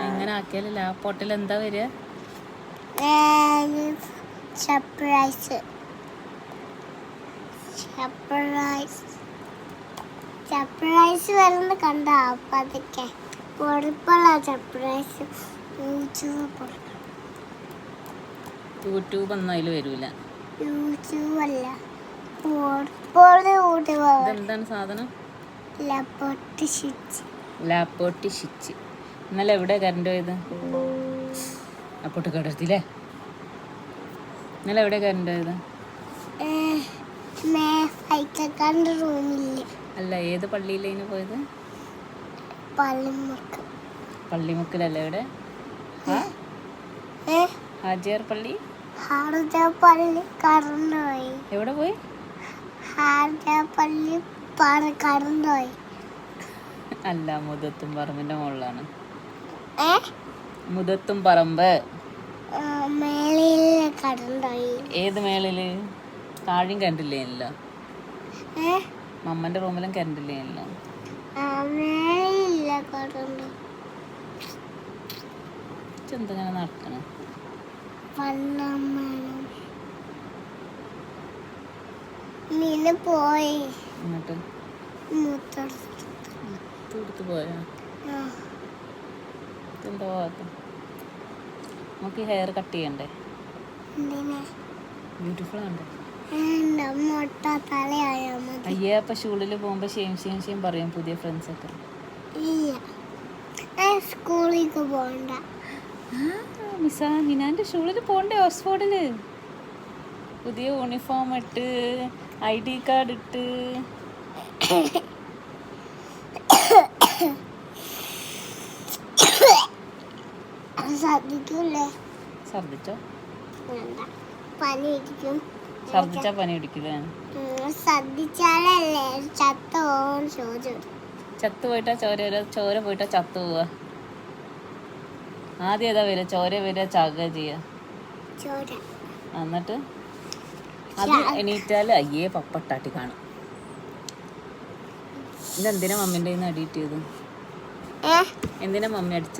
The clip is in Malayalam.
എങ്ങനെ ആക്കിയാലല്ല ആ പൊട്ടിൽ എന്താ വരിക? സർപ്രൈസ് സർപ്രൈസ് സർപ്രൈസ് വരുന്ന കണ്ട അപ്പൊ അതൊക്കെ പൊടിപ്പുള്ള സർപ്രൈസ് യൂട്യൂബ് ഒന്നും അതിൽ വരൂല. യൂട്യൂബ് അല്ല ഇതെന്താണ് സാധനം? ലാപ്പൊട്ടിച്ച്. ഇന്നലെ എവിടെ കറണ്ട് പോയത്? അപ്പോട്ട് കിടത്തില്ലേ? ഇന്നലെ എവിടെ കറണ്ട് പോയത്? റൂമില്. അല്ല, ഏത് പള്ളിയിലേന് പോയത്? പള്ളിമുക്കിലല്ലേ? എവിടെ? ഹാജിയാർ പള്ളി. കറണ്ട് പോയി. എവിടെ പോയി? പള്ളി കറണ്ട് പോയി. അല്ല, മുതത്തും പറമ്പിന്റെ മുകളിലാണ്. മുതത്തും പറമ്പ് മേളില് കറണ്ട് പോയി. ഏത് മേളില്? താഴെയും കറണ്ടില്ലേനല്ലോ. മമ്മന്റെ റൂമിലും കറണ്ടില്ലേനല്ലോ. മേളില്ല കറണ്ട്. എന്തെങ്ങനെ നടക്കണം? പോയി. എന്നിട്ട് എടുത്ത് പോയാ? എന്താ നമുക്ക് ഹെയർ കട്ട് ചെയ്യണ്ടേ? ബ്യൂട്ടിഫുൾ ആണ്ടേ? അയ്യേ, അപ്പൊ സ്കൂളിൽ പോകുമ്പോ ഷെയിം പറയും പുതിയ ഫ്രണ്ട്സ് ഒക്കെ. സ്കൂളിലേക്ക് പോകണ്ട. മിസ്സാ മിനാന്റെ സ്കൂളിൽ പോണ്ടേ? ഓക്സ്ഫോർഡില് പുതിയ യൂണിഫോം ഇട്ട് ID കാർഡ് ഇട്ട്. ഛർദിച്ചോ? ഛർദിച്ചാ പനി പിടിക്കില്ലേ? ചത്തു പോയിട്ടാ ചോര പോയിട്ടാ ചത്തു പോവാ? ആദ്യം ഏതാ വരിക? ചോര വരിക, ചാകുക ചെയ്യാ? എന്നിട്ട് അത് എണീറ്റാല് അയ്യേ പപ്പട്ടാട്ടി കാണും. ഇതെന്തിനാ മമ്മീൻ്റെ കയ്യിൽ നിന്ന് അടി കിട്ടിയത്? എന്തിനാ മമ്മി അടിച്ചത്?